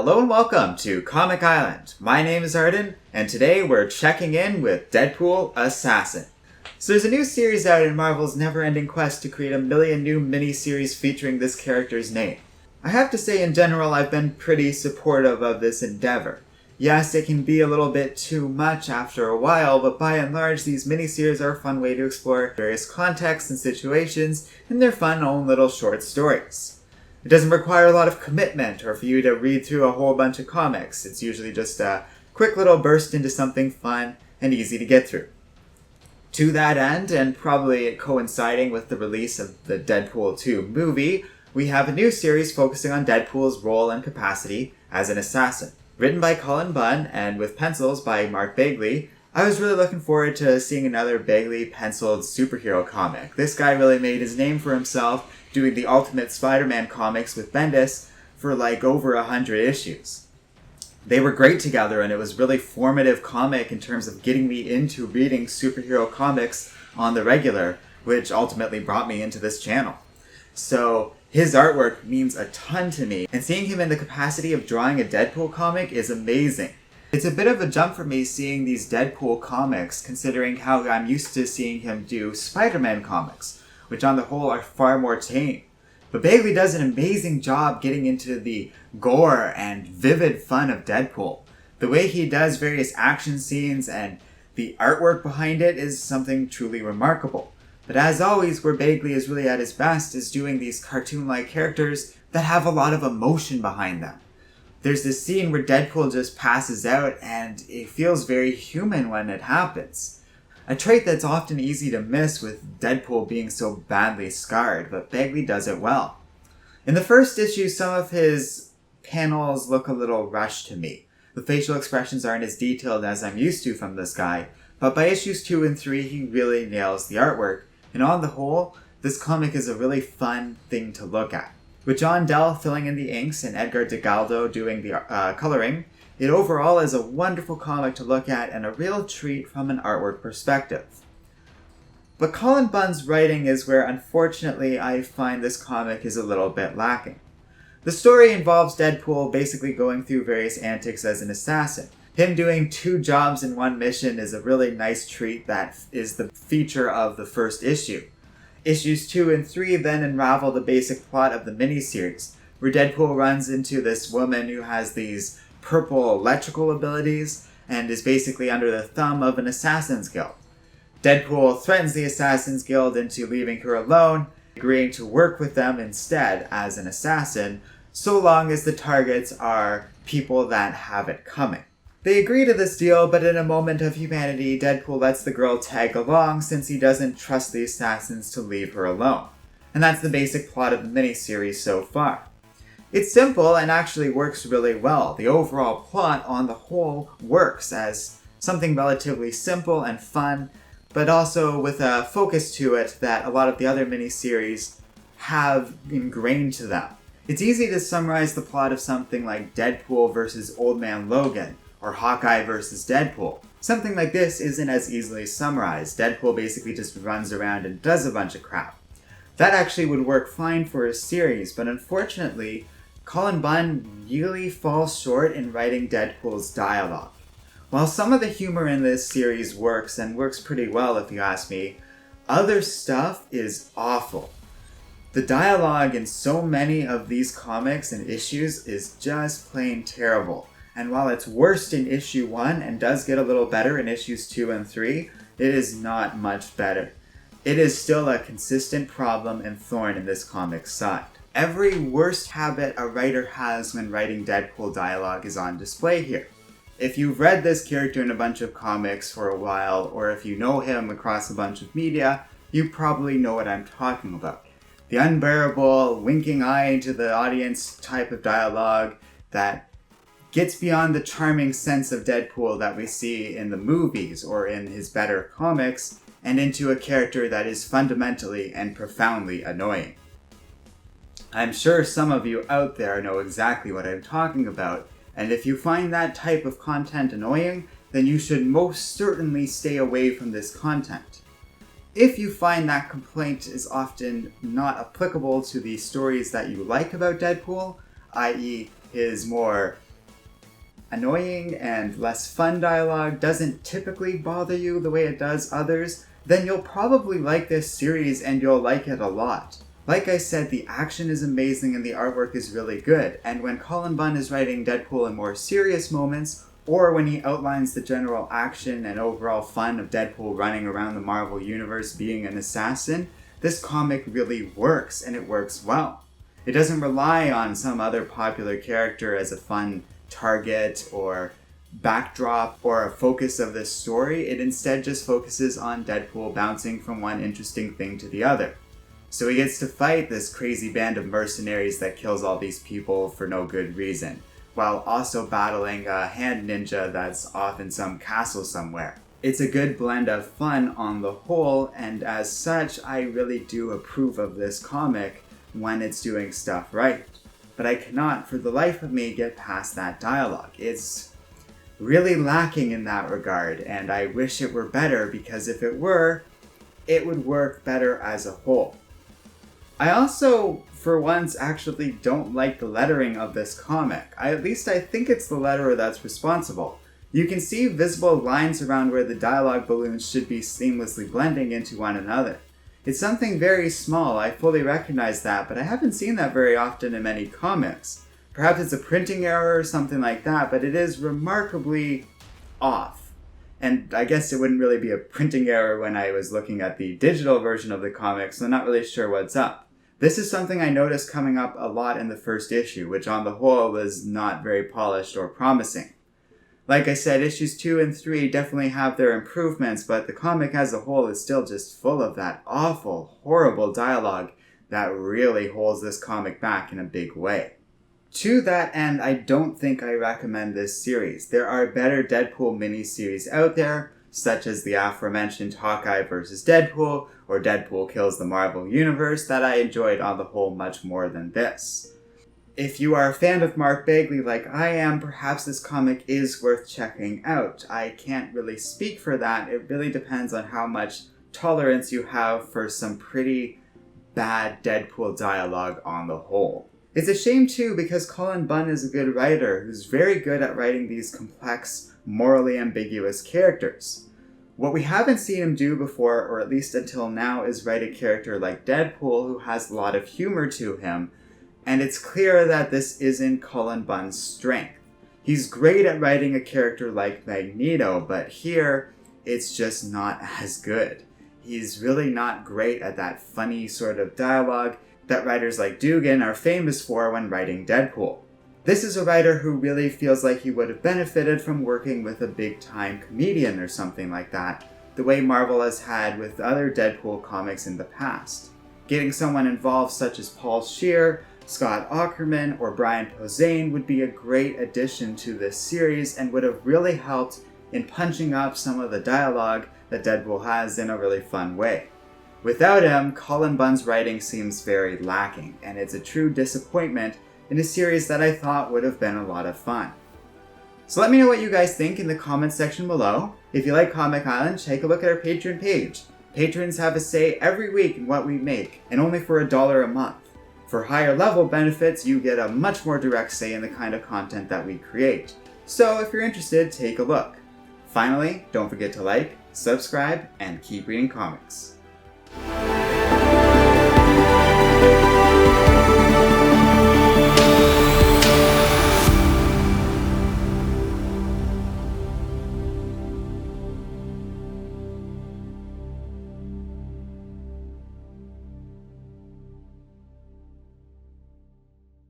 Hello and welcome to Comic Island. My name is Arden, and today we're checking in with Deadpool Assassin. So there's a new series out in Marvel's never-ending quest to create a million new mini-series featuring this character's name. I have to say in general I've been pretty supportive of this endeavor. Yes, it can be a little bit too much after a while, but by and large these mini-series are a fun way to explore various contexts and situations in their fun own little short stories. It doesn't require a lot of commitment or for you to read through a whole bunch of comics. It's usually just a quick little burst into something fun and easy to get through. To that end, and probably coinciding with the release of the Deadpool 2 movie, we have a new series focusing on Deadpool's role and capacity as an assassin. Written by Cullen Bunn and with pencils by Bagley, I was really looking forward to seeing another Bagley penciled superhero comic. This guy really made his name for himself doing the Ultimate Spider-Man comics with Bendis for over 100 issues. They were great together and it was really formative comic in terms of getting me into reading superhero comics on the regular, which ultimately brought me into this channel. So his artwork means a ton to me, and seeing him in the capacity of drawing a Deadpool comic is amazing. It's a bit of a jump for me seeing these Deadpool comics, considering how I'm used to seeing him do Spider-Man comics, which on the whole are far more tame. But Bagley does an amazing job getting into the gore and vivid fun of Deadpool. The way he does various action scenes and the artwork behind it is something truly remarkable. But as always, where Bagley is really at his best is doing these cartoon-like characters that have a lot of emotion behind them. There's this scene where Deadpool just passes out and it feels very human when it happens. A trait that's often easy to miss with Deadpool being so badly scarred, but Bagley does it well. In the first issue, some of his panels look a little rushed to me. The facial expressions aren't as detailed as I'm used to from this guy, but by issues 2 and 3 he really nails the artwork, and on the whole, this comic is a really fun thing to look at. With John Dell filling in the inks and Edgar DeGaldo doing the coloring, it overall is a wonderful comic to look at and a real treat from an artwork perspective. But Cullen Bunn's writing is where, unfortunately, I find this comic is a little bit lacking. The story involves Deadpool basically going through various antics as an assassin. Him doing 2 jobs in one mission is a really nice treat that is the feature of the first issue. Issues 2 and 3 then unravel the basic plot of the miniseries, where Deadpool runs into this woman who has these purple electrical abilities and is basically under the thumb of an Assassin's Guild. Deadpool threatens the Assassin's Guild into leaving her alone, agreeing to work with them instead as an assassin, so long as the targets are people that have it coming. They agree to this deal, but in a moment of humanity, Deadpool lets the girl tag along since he doesn't trust the assassins to leave her alone. And that's the basic plot of the miniseries so far. It's simple and actually works really well. The overall plot on the whole works as something relatively simple and fun, but also with a focus to it that a lot of the other miniseries have ingrained to them. It's easy to summarize the plot of something like Deadpool versus Old Man Logan, or Hawkeye versus Deadpool. Something like this isn't as easily summarized. Deadpool basically just runs around and does a bunch of crap. That actually would work fine for a series, but unfortunately, Cullen Bunn really falls short in writing Deadpool's dialogue. While some of the humor in this series works, and works pretty well if you ask me, other stuff is awful. The dialogue in so many of these comics and issues is just plain terrible. And while it's worst in issue 1 and does get a little better in issues 2 and 3, it is not much better. It is still a consistent problem and thorn in this comic's side. Every worst habit a writer has when writing Deadpool dialogue is on display here. If you've read this character in a bunch of comics for a while, or if you know him across a bunch of media, you probably know what I'm talking about. The unbearable, winking eye to the audience type of dialogue that gets beyond the charming sense of Deadpool that we see in the movies or in his better comics, and into a character that is fundamentally and profoundly annoying. I'm sure some of you out there know exactly what I'm talking about, and if you find that type of content annoying, then you should most certainly stay away from this content. If you find that complaint is often not applicable to the stories that you like about Deadpool, i.e. his more annoying and less fun dialogue doesn't typically bother you the way it does others, then you'll probably like this series and you'll like it a lot. Like I said, the action is amazing and the artwork is really good, and when Cullen Bunn is writing Deadpool in more serious moments, or when he outlines the general action and overall fun of Deadpool running around the Marvel Universe being an assassin, this comic really works, and it works well. It doesn't rely on some other popular character as a fun target or backdrop or a focus of this story. It instead just focuses on Deadpool bouncing from one interesting thing to the other. So he gets to fight this crazy band of mercenaries that kills all these people for no good reason, while also battling a hand ninja that's off in some castle somewhere. It's a good blend of fun on the whole, and as such, I really do approve of this comic when it's doing stuff right. But I cannot, for the life of me, get past that dialogue. It's really lacking in that regard, and I wish it were better, because if it were, it would work better as a whole. I also, for once, actually don't like the lettering of this comic. At least I think it's the letterer that's responsible. You can see visible lines around where the dialogue balloons should be seamlessly blending into one another. It's something very small, I fully recognize that, but I haven't seen that very often in many comics. Perhaps it's a printing error or something like that, but it is remarkably off. And I guess it wouldn't really be a printing error when I was looking at the digital version of the comic, so I'm not really sure what's up. This is something I noticed coming up a lot in the first issue, which on the whole was not very polished or promising. Like I said, issues 2 and 3 definitely have their improvements, but the comic as a whole is still just full of that awful, horrible dialogue that really holds this comic back in a big way. To that end, I don't think I recommend this series. There are better Deadpool miniseries out there, such as the aforementioned Hawkeye vs. Deadpool, or Deadpool Kills the Marvel Universe, that I enjoyed on the whole much more than this. If you are a fan of Mark Bagley like I am, perhaps this comic is worth checking out. I can't really speak for that. It really depends on how much tolerance you have for some pretty bad Deadpool dialogue on the whole. It's a shame too, because Cullen Bunn is a good writer who's very good at writing these complex, morally ambiguous characters. What we haven't seen him do before, or at least until now, is write a character like Deadpool who has a lot of humor to him, and it's clear that this isn't Cullen Bunn's strength. He's great at writing a character like Magneto, but here, it's just not as good. He's really not great at that funny sort of dialogue that writers like Dugan are famous for when writing Deadpool. This is a writer who really feels like he would have benefited from working with a big-time comedian or something like that, the way Marvel has had with other Deadpool comics in the past. Getting someone involved such as Paul Scheer, Scott Aukerman, or Brian Posehn would be a great addition to this series and would have really helped in punching up some of the dialogue that Deadpool has in a really fun way. Without him, Cullen Bunn's writing seems very lacking, and it's a true disappointment in a series that I thought would have been a lot of fun. So let me know what you guys think in the comments section below. If you like Comic Island, take a look at our Patreon page. Patrons have a say every week in what we make, and only for $1 a month. For higher level benefits, you get a much more direct say in the kind of content that we create. So if you're interested, take a look. Finally, don't forget to like, subscribe, and keep reading comics.